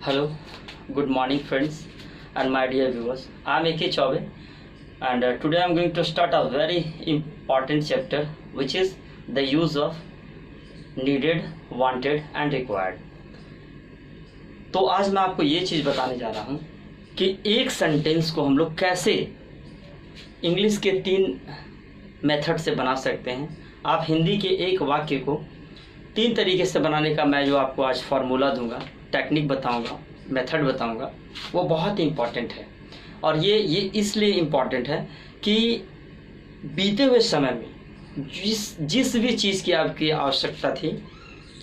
Hello, good morning friends and my dear viewers. I am A.K. Chaube and today I am going to start a very important chapter which is the use of needed, wanted and required. तो आज मैं आपको ये चीज़ बताने जा रहा हूँ कि एक सेंटेंस को हम लोग कैसे इंग्लिश के 3 मेथड से बना सकते हैं। आप हिंदी के एक वाक्य को 3 तरीके से बनाने का मैं जो आपको आज फार्मूला दूंगा, टेक्निक बताऊंगा, मेथड बताऊंगा, वो बहुत इम्पॉर्टेंट है। और ये इसलिए इम्पॉर्टेंट है कि बीते हुए समय में जिस भी चीज़ की आपकी आवश्यकता थी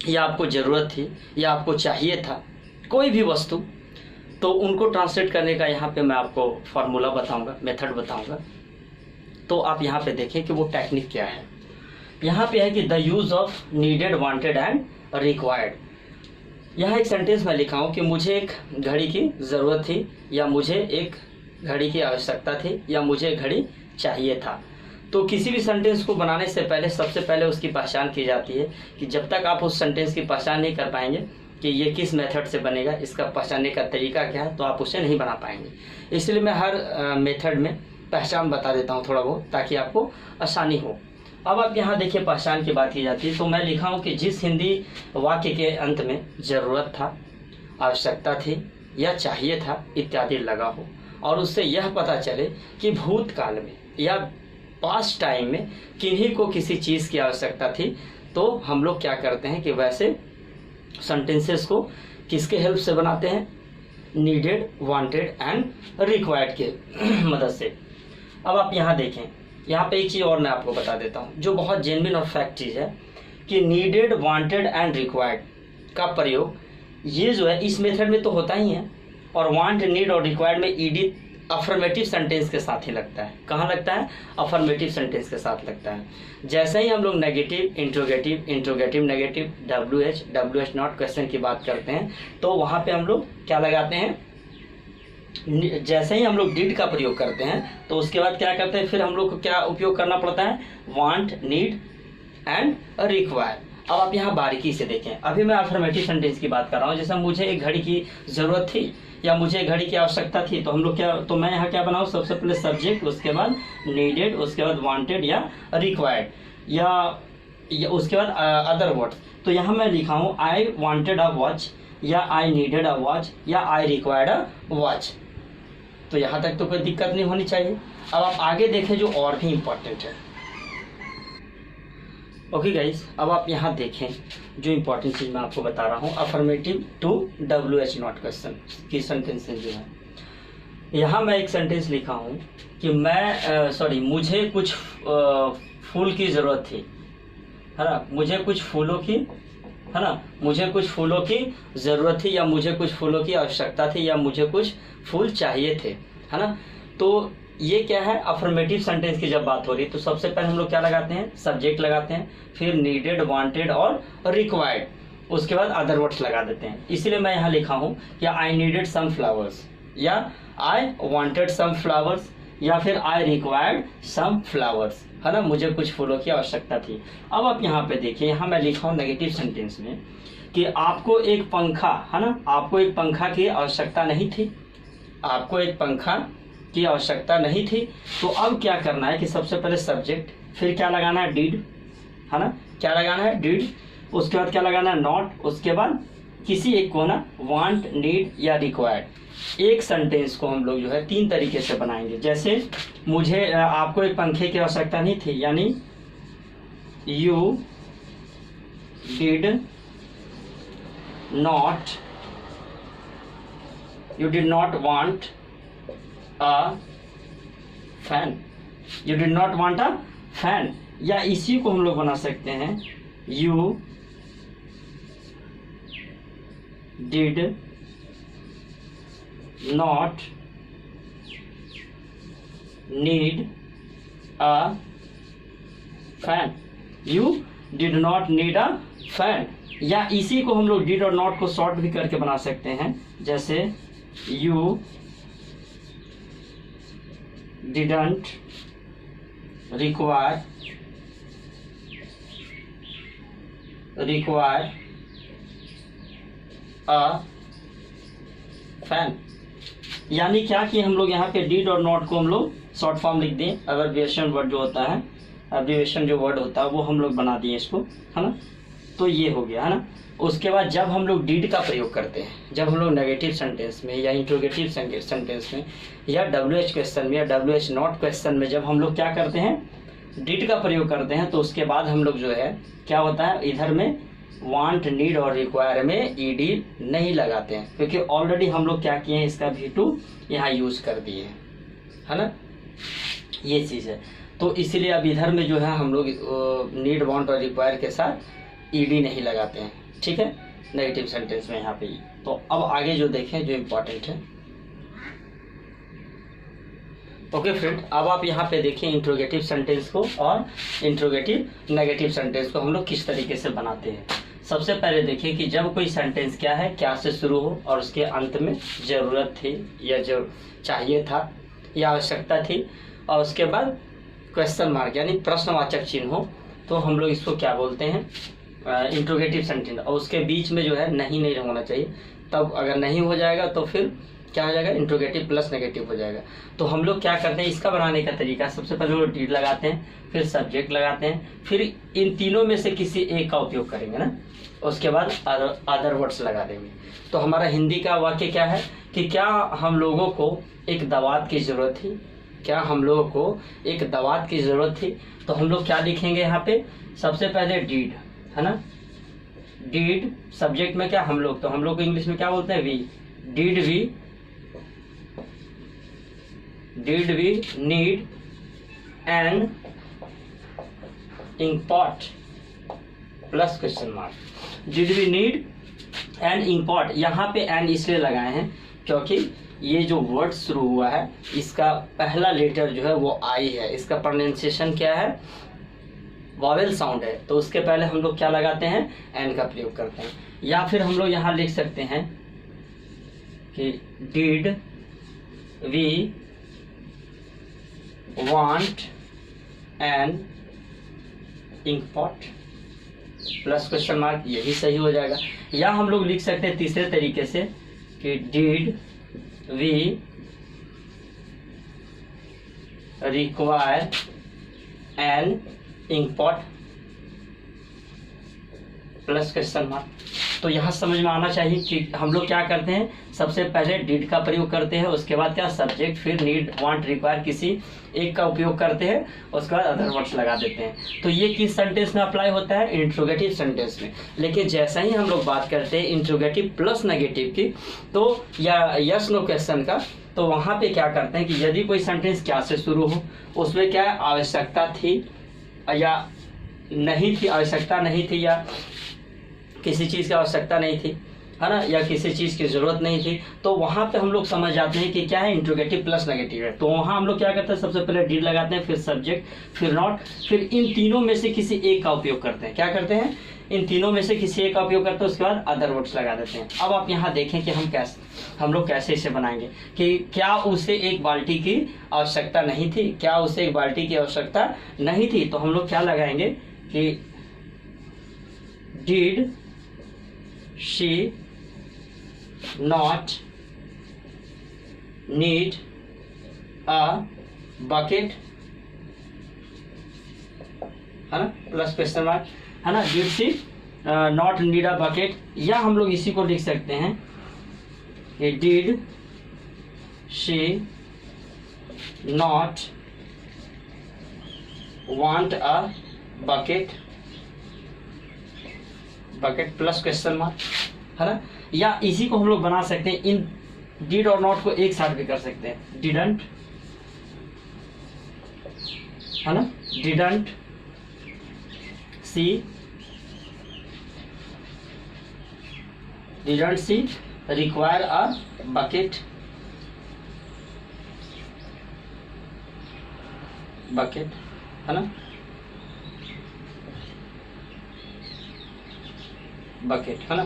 या आपको ज़रूरत थी या आपको चाहिए था, कोई भी वस्तु, तो उनको ट्रांसलेट करने का यहाँ पे मैं आपको फार्मूला बताऊंगा, मेथड बताऊंगा। तो आप यहाँ पे देखें कि वो टेक्निक क्या है। यहाँ पे है कि the use of needed, wanted and required. यहाँ एक सेंटेंस मैं लिखा हूँ कि मुझे एक घड़ी की ज़रूरत थी या मुझे एक घड़ी की आवश्यकता थी या मुझे घड़ी चाहिए था। तो किसी भी सेंटेंस को बनाने से पहले सबसे पहले उसकी पहचान की जाती है कि जब तक आप उस सेंटेंस की पहचान नहीं कर पाएंगे कि ये किस मेथड से बनेगा, इसका पहचानने का तरीका क्या है, तो आप उसे नहीं बना पाएंगे। इसलिए मैं हर मेथड में पहचान बता देता हूँ थोड़ा बहुत, ताकि आपको आसानी हो। अब आप यहाँ देखिए, पहचान की बात की जाती है तो मैं लिखा हूँ कि जिस हिंदी वाक्य के अंत में ज़रूरत था, आवश्यकता थी या चाहिए था इत्यादि लगा हो और उससे यह पता चले कि भूतकाल में या पास्ट टाइम में किन्हीं को किसी चीज़ की आवश्यकता थी, तो हम लोग क्या करते हैं कि वैसे सेंटेंसेस को किसके हेल्प से बनाते हैं, नीडेड, वांटेड एंड रिक्वायर्ड के मदद से। अब आप यहाँ देखें, यहाँ पे एक चीज़ और मैं आपको बता देता हूँ जो बहुत जेन्युइन और फैक्ट चीज़ है कि नीडेड, वांटेड एंड रिक्वायर्ड का प्रयोग ये जो है इस मेथड में तो होता ही है, और वांट, नीड और रिक्वायर्ड में ईडी अफर्मेटिव सेंटेंस के साथ ही लगता है। कहाँ लगता है? अफर्मेटिव सेंटेंस के साथ लगता है। जैसे ही हम लोग negative, interrogative, interrogative negative, WH not question की बात करते हैं तो वहाँ पे हम लोग क्या लगाते हैं, जैसे ही हम लोग डिड का प्रयोग करते हैं तो उसके बाद क्या करते हैं, फिर हम लोग को क्या उपयोग करना पड़ता है, वांट, नीड एंड रिक्वायर। अब आप यहाँ बारीकी से देखें, अभी मैं अफर्मेटिव सेंटेंस की बात कर रहा हूँ। जैसे मुझे एक घड़ी की ज़रूरत थी या मुझे घड़ी की आवश्यकता थी, तो हम लोग क्या, तो मैं यहाँ क्या बनाऊँ, सबसे पहले सब्जेक्ट, उसके बाद नीडेड, उसके बाद वांटेड या रिक्वायर्ड या उसके बाद अदर वर्ड्स। तो यहाँ मैं लिखा हूँ आई वांटेड अ वॉच या आई नीडेड अ वॉच या आई रिक्वायर्ड अ वॉच। तो यहाँ तक तो कोई दिक्कत नहीं होनी चाहिए। अब आप आगे देखें जो और भी इम्पोर्टेंट है। ओके गाइस, अब आप यहाँ देखें जो इम्पोर्टेंट चीज़ मैं आपको बता रहा हूँ, affirmative to WH not question की सेंटेंसेस जो है। यहाँ मैं एक सेंटेंस लिखा हूँ कि मुझे कुछ फूल की ज़रूरत थी, है ना, मुझे कुछ फूलों की, है ना, मुझे कुछ फूलों की ज़रूरत थी या मुझे कुछ फूलों की आवश्यकता थी या मुझे कुछ फूल चाहिए थे, है ना। तो ये क्या है, अफर्मेटिव सेंटेंस की जब बात हो रही है तो सबसे पहले हम लोग क्या लगाते हैं, सब्जेक्ट लगाते हैं, फिर नीडेड, वांटेड और रिक्वायर्ड, उसके बाद अदर वर्ड्स लगा देते हैं। इसलिए मैं यहाँ लिखा हूँ कि आई नीडेड सम फ्लावर्स या आई वांटेड सम फ्लावर्स या फिर आई रिक्वायर्ड सम फ्लावर्स, है ना, मुझे कुछ फूलों की आवश्यकता थी। अब आप यहाँ पे देखिए, यहाँ मैं लिखा हूँ नेगेटिव सेंटेंस में कि आपको एक पंखा, है ना, आपको एक पंखा की आवश्यकता नहीं थी, आपको एक पंखा की आवश्यकता नहीं थी। तो अब क्या करना है कि सबसे पहले सब्जेक्ट, फिर क्या लगाना है, डिड, है ना, क्या लगाना है, डिड, उसके बाद क्या लगाना है, नॉट, उसके बाद किसी एक को ना वांट, नीड या रिक्वायर्ड। एक सेंटेंस को हम लोग जो है 3 तरीके से बनाएंगे। जैसे आपको एक पंखे की आवश्यकता नहीं थी, यानी you did not want a fan, you did not want a fan. या इसी को हम लोग बना सकते हैं, you did not need a fan, you did not need a fan. या इसी को हम लोग डिड और नॉट को शॉर्ट भी करके बना सकते हैं, जैसे you didn't require a fan. यानी क्या कि हम लोग यहाँ पे डिड और नॉट को हम लोग शॉर्ट फॉर्म लिख दें, अब्रिविएशन वर्ड जो होता है, अब्रिविएशन जो वर्ड होता है वो हम लोग बना दिए इसको, है ना। तो ये हो गया, है ना। उसके बाद जब हम लोग डिड का प्रयोग करते हैं, जब हम लोग नेगेटिव सेंटेंस में या इंट्रोगेटिव सेंटेंस में या WH क्वेश्चन में या WH नॉट क्वेश्चन में जब हम लोग क्या करते हैं, डिड का प्रयोग करते हैं, तो उसके बाद हम लोग जो है क्या होता है, इधर में वांट, नीड और रिक्वायर में ईडी नहीं लगाते हैं, क्योंकि ऑलरेडी हम लोग क्या किए हैं, इसका V2 यहाँ यूज कर दिए हैं, है ना। ये चीज़ है, तो इसलिए अब इधर में जो है हम लोग नीड, वांट और रिक्वायर के साथ ईडी नहीं लगाते हैं, ठीक है, नेगेटिव सेंटेंस में यहाँ पे। तो अब आगे जो देखें जो इम्पोर्टेंट है। ओके फ्रेंड, अब आप यहाँ पे देखें इंट्रोगेटिव सेंटेंस को और इंट्रोगेटिव नेगेटिव सेंटेंस को हम लोग किस तरीके से बनाते हैं। सबसे पहले देखिए कि जब कोई सेंटेंस क्या है, क्या से शुरू हो और उसके अंत में ज़रूरत थी या जो चाहिए था या आवश्यकता थी, और उसके बाद क्वेश्चन मार्क यानी प्रश्नवाचक चिन्ह हो, तो हम लोग इसको क्या बोलते हैं, इंट्रोगेटिव सेंटेंस। और उसके बीच में जो है नहीं होना चाहिए, तब अगर नहीं हो जाएगा तो फिर क्या हो जाएगा, इंट्रोगेटिव प्लस नेगेटिव हो जाएगा। तो हम लोग क्या करते हैं, इसका बनाने का तरीका, सबसे पहले वो डिड लगाते हैं, फिर सब्जेक्ट लगाते हैं, फिर इन तीनों में से किसी एक का उपयोग करेंगे ना, उसके बाद अदर वर्ड्स लगा देंगे। तो हमारा हिंदी का वाक्य क्या है कि क्या हम लोगों को एक दवात की ज़रूरत थी, क्या हम लोगों को एक दवात की ज़रूरत थी। तो हम लोग क्या लिखेंगे यहाँ पे, सबसे पहले डिड, है ना, डिड। सब्जेक्ट में क्या हम लोग, तो हम लोग को इंग्लिश में क्या बोलते हैं, we, did we need an inkpot plus question mark. Did we need an inkpot, यहाँ पे एन इसलिए लगाए हैं क्योंकि ये जो वर्ड शुरू हुआ है इसका पहला लेटर जो है वो आई है, इसका प्रोनाउंसिएशन क्या है, वॉवेल साउंड है, तो उसके पहले हम लोग क्या लगाते हैं, एन का प्रयोग करते हैं। या फिर हम लोग यहाँ लिख सकते हैं कि did we want an inkpot plus question mark, यही सही हो जाएगा। या हम लोग लिख सकते हैं तीसरे तरीके से कि did we require an inkpot plus question mark. तो यहाँ समझ में आना चाहिए कि हम लोग क्या करते हैं, सबसे पहले डिड का प्रयोग करते हैं, उसके बाद क्या सब्जेक्ट, फिर नीड, वांट, रिक्वायर किसी एक का उपयोग करते हैं, उसके बाद अदर वर्ड्स लगा देते हैं। तो ये किस सेंटेंस में अप्लाई होता है, इंट्रोगेटिव सेंटेंस में। लेकिन जैसा ही हम लोग बात करते हैं इंट्रोगेटिव प्लस नेगेटिव की, तो या यस नो क्वेश्चन का, तो वहाँ पे क्या करते हैं कि यदि कोई सेंटेंस क्या से शुरू हो, उसमें क्या आवश्यकता थी या नहीं थी, आवश्यकता नहीं थी या किसी चीज़ की आवश्यकता नहीं थी, है ना, या किसी चीज़ की ज़रूरत नहीं थी, तो वहाँ पे हम लोग समझ जाते हैं कि क्या है, इंट्रोगेटिव प्लस नेगेटिव है। तो वहाँ हम लोग क्या करते हैं, सबसे पहले डिड लगाते हैं, फिर सब्जेक्ट, फिर नॉट, फिर इन तीनों में से किसी एक का उपयोग करते हैं। क्या करते हैं, इन तीनों में से किसी एक का उपयोग करते हैं, उसके बाद अदर वर्ड्स लगा देते हैं। अब आप यहाँ देखें कि हम लोग कैसे इसे बनाएंगे कि क्या उसे एक बाल्टी की आवश्यकता नहीं थी, क्या उसे एक बाल्टी की आवश्यकता नहीं थी। तो हम लोग क्या लगाएंगे कि did she not need a bucket, है ना, प्लस क्वेश्चन मार्क, है ना, did she not need a bucket. या हम लोग इसी को लिख सकते हैं कि did she not want a bucket plus question mark, है ना। या इसी को हम लोग बना सकते हैं, इन डिड और नॉट को एक साथ भी कर सकते हैं, डिडंट, है ना, didn't see require a bucket, है ना, बकेट, है ना,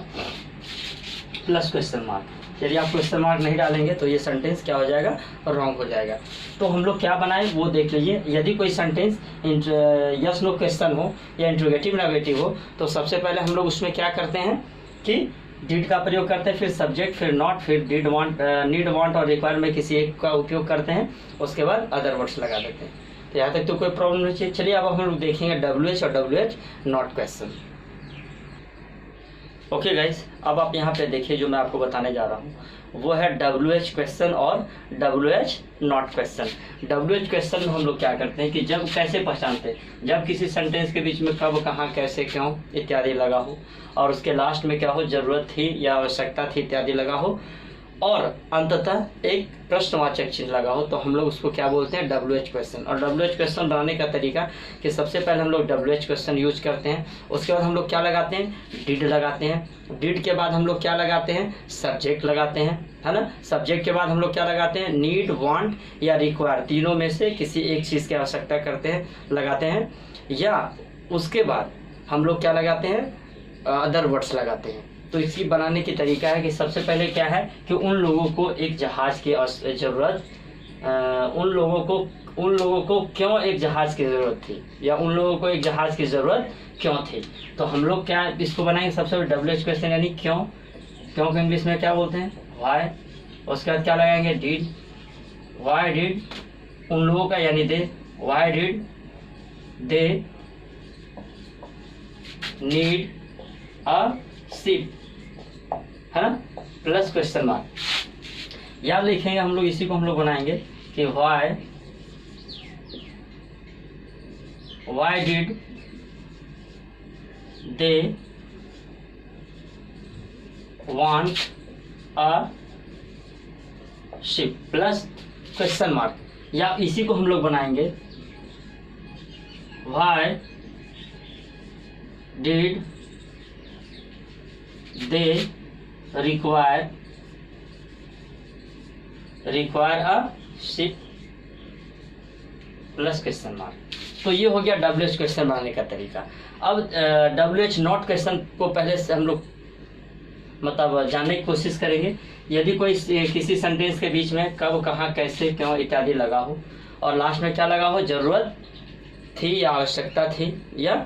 प्लस क्वेश्चन मार्क। यदि आप क्वेश्चन मार्क नहीं डालेंगे तो ये सेंटेंस क्या हो जाएगा, रॉन्ग हो जाएगा। तो हम लोग क्या बनाए वो देख लीजिए। यदि कोई सेंटेंस यस नो क्वेश्चन हो या इंट्रोगेटिव नेगेटिव हो, तो सबसे पहले हम लोग उसमें क्या करते हैं कि डिड का प्रयोग करते हैं, फिर सब्जेक्ट, फिर नॉट, फिर डिड वांट, नीड वांट और रिक्वायर में किसी एक का उपयोग करते हैं, उसके बाद अदर वर्ड्स लगा देते हैं। तो यहाँ तक तो कोई प्रॉब्लम नहीं चाहिए। चलिए अब हम लोग देखेंगे WH और WH not question. Okay guys, अब आप यहाँ पे देखिए जो मैं आपको बताने जा रहा हूँ वो है WH क्वेश्चन और WH not question. WH question में हम लोग क्या करते हैं कि जब कैसे पहचानते हैं, जब किसी सेंटेंस के बीच में कब, कहाँ, कैसे, क्यों इत्यादि लगा हो, और उसके लास्ट में क्या हो, जरूरत थी या आवश्यकता थी इत्यादि लगा हो, और अंततः एक प्रश्नवाचक चिन्ह लगा हो, तो हम लोग उसको क्या बोलते हैं, WH क्वेश्चन। और WH क्वेश्चन बनाने का तरीका कि सबसे पहले हम लोग WH क्वेश्चन यूज करते हैं, उसके बाद हम लोग क्या लगाते हैं, डिड लगाते हैं, डिड के बाद हम लोग क्या लगाते हैं, सब्जेक्ट लगाते हैं, है ना। सब्जेक्ट के बाद हम लोग क्या लगाते हैं, नीड, वांट या रिक्वायर, तीनों में से किसी एक चीज़ की आवश्यकता करते हैं, लगाते हैं, या उसके बाद हम लोग क्या लगाते हैं, अदर वर्ड्स लगाते हैं। तो इसकी बनाने की तरीका है कि सबसे पहले क्या है कि उन लोगों को एक जहाज की ज़रूरत, उन लोगों को क्यों एक जहाज की ज़रूरत थी, या उन लोगों को एक जहाज की ज़रूरत क्यों थी। तो हम लोग क्या इसको बनाएंगे, सबसे पहले WH क्वेश्चन यानी क्यों, क्यों को इंग्लिश में क्या बोलते हैं, वाई। उसके बाद क्या लगाएंगे, डिड, वाई डिड, उन लोगों का यानी they, why did they need a ship, है ना, प्लस क्वेश्चन मार्क। याद लिखेंगे हम लोग, इसी को हम लोग बनाएंगे कि Y did they want a ship plus question mark, या इसी को हम लोग बनाएंगे Y did they require a ship plus question mark. तो ये हो गया WH क्वेश्चन बनाने का तरीका। अब WH नॉट क्वेश्चन को पहले से हम लोग मतलब जानने की कोशिश करेंगे। यदि कोई किसी सेंटेंस के बीच में कब, कहाँ, कैसे, क्यों इत्यादि लगा हो, और लास्ट में क्या लगा हो, जरूरत थी या आवश्यकता थी या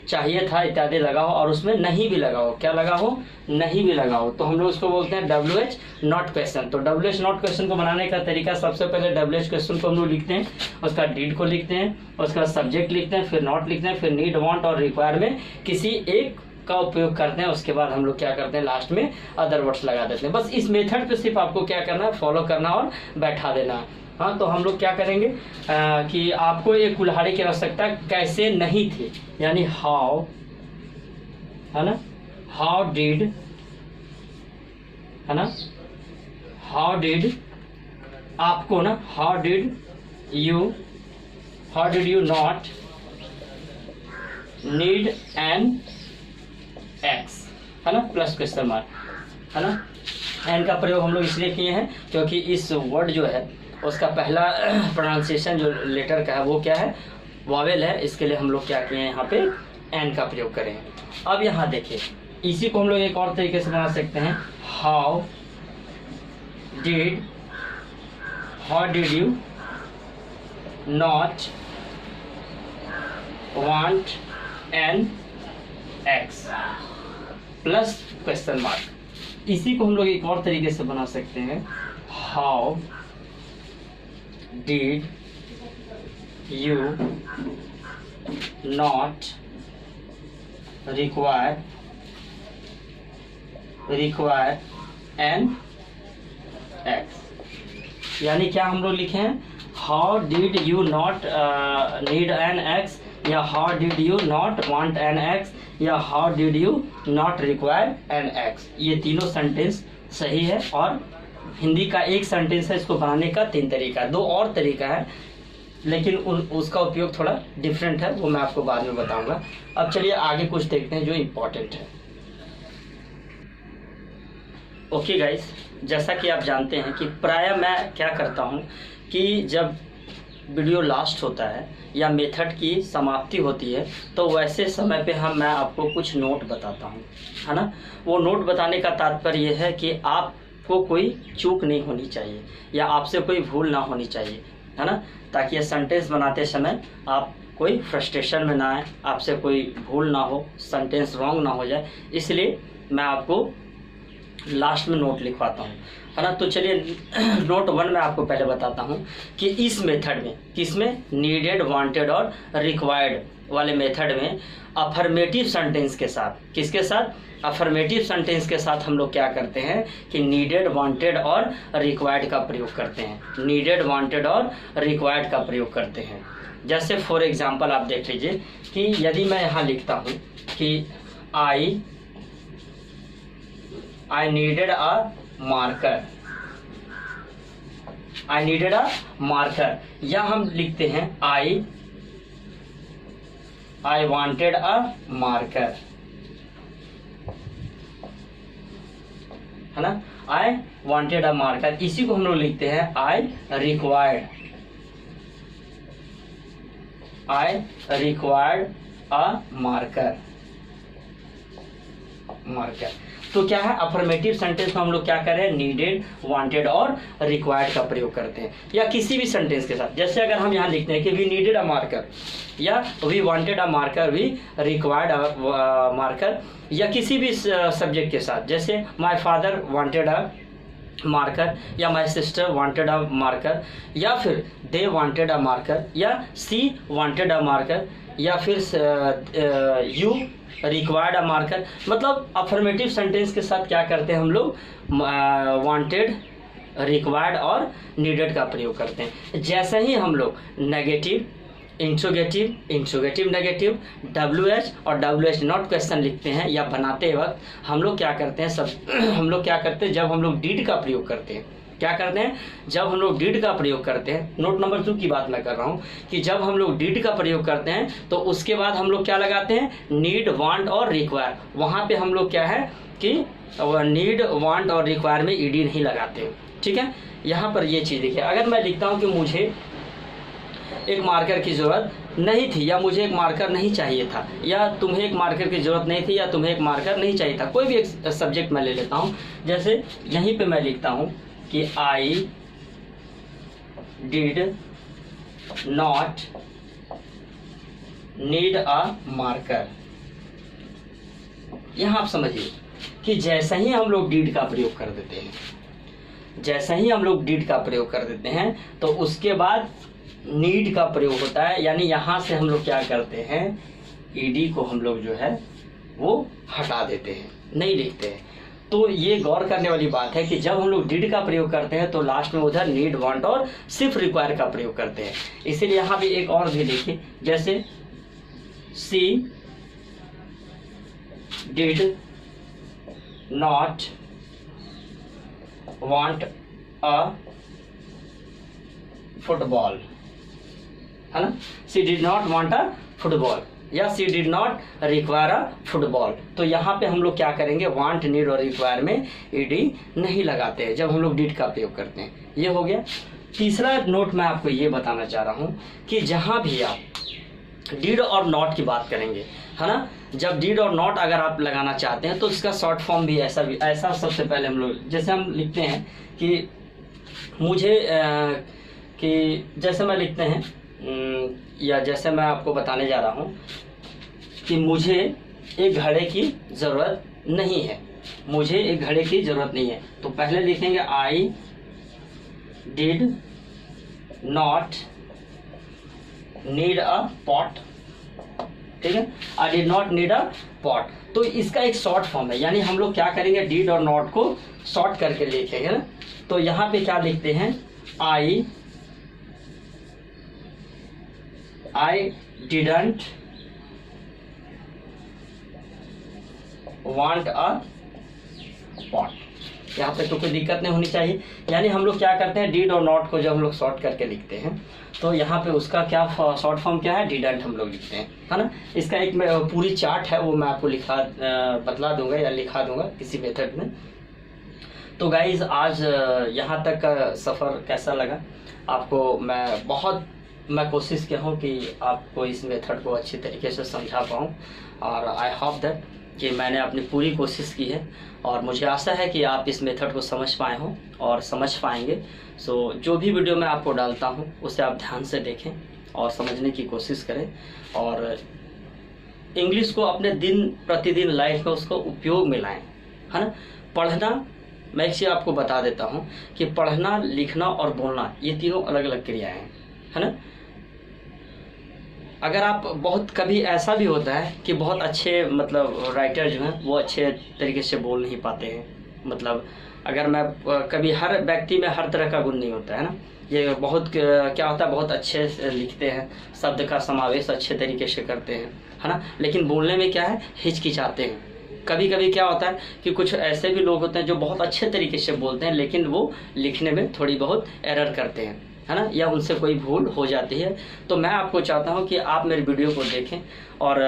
चाहिए था इत्यादि लगा हो, और उसमें नहीं भी लगा हो, क्या लगा हो, नहीं भी लगा हो, तो हम लोग उसको बोलते हैं WH नॉट क्वेश्चन। तो WH नॉट क्वेश्चन को बनाने का तरीका, सबसे पहले WH क्वेश्चन को हम लोग लिखते हैं, उसका डिड को लिखते हैं, उसका सब्जेक्ट लिखते हैं, फिर नॉट लिखते हैं, फिर नीड, वांट और रिक्वायर में किसी एक का उपयोग करते हैं, उसके बाद हम लोग क्या करते हैं, लास्ट में अदर वर्ड्स लगा देते हैं। बस इस मेथड पे सिर्फ आपको क्या करना है, फॉलो करना और बैठा देना। हाँ, तो हम लोग क्या करेंगे कि आपको एक कुल्हाड़ी की आवश्यकता कैसे नहीं थी, यानी हाउ, है ना, हाउ डिड, है ना, हाउ डिड आपको ना, how did you not need an x, है ना, प्लस क्वेश्चन मार्क, है ना। एन का प्रयोग हम लोग इसलिए किए हैं क्योंकि इस वर्ड जो है उसका पहला प्रोनाउंसिएशन जो लेटर का है वो क्या है, वॉवेल है, इसके लिए हम लोग क्या किए हैं, यहाँ पे एन का प्रयोग करेंगे। अब यहाँ देखिए, इसी को हम लोग एक और तरीके से बना सकते हैं, how did you not want an x plus question mark. इसी को हम लोग एक और तरीके से बना सकते हैं, how did you not require an X. यानी क्या हम लोग लिखे हैं, how did you not need an X, या how did you not want an X, या how did you not require an X. ये तीनों सेंटेंस सही है, और हिंदी का एक सेंटेंस है, इसको बनाने का 3 तरीका है, 2 और तरीका है, लेकिन उसका उपयोग थोड़ा डिफरेंट है, वो मैं आपको बाद में बताऊंगा। अब चलिए आगे कुछ देखते हैं जो इम्पोर्टेंट है। ओके गाइस, जैसा कि आप जानते हैं कि प्रायः मैं क्या करता हूं कि जब वीडियो लास्ट होता है या मेथड की समाप्ति होती है, तो वैसे समय पे मैं आपको कुछ नोट बताता हूं, है ना। वो नोट बताने का तात्पर्य ये है कि आपको कोई चूक नहीं होनी चाहिए या आपसे कोई भूल ना होनी चाहिए, है ना, ताकि ये सेंटेंस बनाते समय आप कोई फ्रस्ट्रेशन में ना आए, आपसे कोई भूल ना हो, सेंटेंस रॉन्ग ना हो जाए। इसलिए मैं आपको लास्ट में नोट लिखवाता हूँ, है ना। तो चलिए नोट 1 में आपको पहले बताता हूँ कि इस मेथड में, किसमें, नीडेड, वांटेड और रिक्वायर्ड वाले मेथड में अफर्मेटिव सेंटेंस के साथ, किसके साथ, अफर्मेटिव सेंटेंस के साथ हम लोग क्या करते हैं कि नीडेड, वांटेड और रिक्वायर्ड का प्रयोग करते हैं। नीडेड, वांटेड और रिक्वायर्ड का प्रयोग करते हैं। जैसे फॉर एग्जांपल आप देख लीजिए कि यदि मैं यहाँ लिखता हूँ कि I needed a marker, I needed a marker, या हम लिखते हैं आई वांटेड अ मार्कर, है ना। आई वांटेड अ मार्कर, इसी को हम लोग लिखते हैं आई रिक्वायर्ड अ मार्कर। तो क्या है, अफर्मेटिव सेंटेंस में हम लोग क्या कर रहे हैं, नीडेड, वांटेड और रिक्वायर्ड का प्रयोग करते हैं, या किसी भी सेंटेंस के साथ। जैसे अगर हम यहाँ लिखते हैं कि वी नीडेड अ मार्कर, या we wanted a marker, we required a marker, या किसी भी सब्जेक्ट के साथ। जैसे my father wanted a marker, या my sister wanted a marker, या फिर दे वांटेड अ मार्कर, या सी वांटेड अ मार्कर, या फिर यू रिक्वायर्ड अ मार्कर। मतलब अफर्मेटिव सेंटेंस के साथ क्या करते हैं हम लोग, वांटेड, रिक्वायर्ड और नीडेड का प्रयोग करते हैं। जैसे ही हम लोग नेगेटिव, इंट्रोगेटिव नेगेटिव, WH और WH नॉट क्वेश्चन लिखते हैं या बनाते वक्त हम लोग क्या करते हैं, हम लोग क्या करते हैं, जब हम लोग डीड का प्रयोग करते हैं, क्या करते हैं, जब हम लोग डीड का प्रयोग करते हैं, नोट नंबर 2 की बात मैं कर रहा हूँ कि जब हम लोग डीड का प्रयोग करते हैं तो उसके बाद हम लोग क्या लगाते हैं, नीड, वांट और रिक्वायर। वहाँ पे हम लोग क्या है कि नीड, वांट और रिक्वायर में ईडी नहीं लगाते हैं, ठीक है। यहाँ पर ये चीज़ देखिए, अगर मैं लिखता हूँ कि मुझे एक मार्कर की ज़रूरत नहीं थी, या मुझे एक मार्कर नहीं चाहिए था, या तुम्हें एक मार्कर की ज़रूरत नहीं थी, या तुम्हें एक मार्कर नहीं चाहिए था, कोई भी एक सब्जेक्ट मैं ले लेता हूँ। जैसे यहीं पे मैं लिखता हूँ कि I did not need a marker. यहाँ आप समझिए कि जैसे ही हम लोग डिड का प्रयोग कर देते हैं, जैसे ही हम लोग डिड का प्रयोग कर देते हैं तो उसके बाद नीड का प्रयोग होता है, यानी यहाँ से हम लोग क्या करते हैं, ईडी को हम लोग जो है वो हटा देते हैं, नहीं लिखते हैं। तो ये गौर करने वाली बात है कि जब हम लोग डिड का प्रयोग करते हैं तो लास्ट में उधर नीड, वांट और सिर्फ रिक्वायर का प्रयोग करते हैं। इसीलिए यहाँ भी एक और भी देखिए, जैसे she did not want a football, है ना। She did not want a football, या she did not require a football. तो यहाँ पे हम लोग क्या करेंगे, वांट, नीड और रिक्वायर में ईडी नहीं लगाते हैं जब हम लोग डिड का प्रयोग करते हैं। ये हो गया। तीसरा नोट मैं आपको ये बताना चाह रहा हूँ कि जहाँ भी आप डिड और नॉट की बात करेंगे, है ना, जब डिड और नॉट अगर आप लगाना चाहते हैं तो इसका शॉर्ट फॉर्म भी ऐसा सबसे पहले हम लोग, जैसे हम लिखते हैं कि मुझे कि जैसे मैं लिखते हैं या जैसे मैं आपको बताने जा रहा हूँ कि मुझे एक घड़े की ज़रूरत नहीं है, मुझे एक घड़े की ज़रूरत नहीं है, तो पहले लिखेंगे I did not need a pot, ठीक है, I did not need a pot. तो इसका एक शॉर्ट फॉर्म है, यानी हम लोग क्या करेंगे, डिड और नॉट को शॉर्ट करके लिखेंगे ना। तो यहाँ पे क्या लिखते हैं, I didn't want a pot. यहाँ पे तो कोई दिक्कत नहीं होनी चाहिए। यानी हम लोग क्या करते हैं, डिड और नॉट को जब हम लोग शॉर्ट करके लिखते हैं तो यहाँ पे उसका क्या शॉर्ट फॉर्म क्या है, डिडंट हम लोग लिखते हैं, है ना। इसका एक पूरी चार्ट है, वो मैं आपको बतला दूंगा या लिखा दूंगा किसी मेथड में। तो गाइज आज यहाँ तक का सफ़र कैसा लगा आपको, मैं कोशिश किया हूँ कि आपको इस मेथड को अच्छी तरीके से समझा पाऊँ, और आई होप दैट कि मैंने अपनी पूरी कोशिश की है, और मुझे आशा है कि आप इस मेथड को समझ पाए हों और समझ पाएंगे। सो जो भी वीडियो मैं आपको डालता हूँ उसे आप ध्यान से देखें और समझने की कोशिश करें, और इंग्लिश को अपने दिन प्रतिदिन लाइफ में उसको उपयोग में लाएँ, है ना। पढ़ना मैं एक चीज़ आपको बता देता हूँ कि पढ़ना, लिखना और बोलना ये तीनों अलग अलग क्रियाएं हैं, है ना। अगर आप बहुत कभी ऐसा भी होता है कि बहुत अच्छे मतलब राइटर जो हैं वो अच्छे तरीके से बोल नहीं पाते हैं, मतलब अगर मैं कभी हर व्यक्ति में हर तरह का गुण नहीं होता है ना। ये बहुत क्या होता है, बहुत अच्छे से लिखते हैं, शब्द का समावेश अच्छे तरीके से करते हैं, है ना, लेकिन बोलने में क्या है, हिचकिचाते हैं। कभी कभी क्या होता है कि कुछ ऐसे भी लोग होते हैं जो बहुत अच्छे तरीके से बोलते हैं लेकिन वो लिखने में थोड़ी बहुत एरर करते हैं, है ना, या उनसे कोई भूल हो जाती है। तो मैं आपको चाहता हूं कि आप मेरे वीडियो को देखें और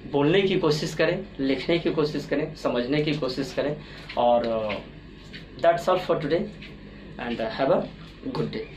बोलने की कोशिश करें, लिखने की कोशिश करें, समझने की कोशिश करें। और that's all for today and have a good day.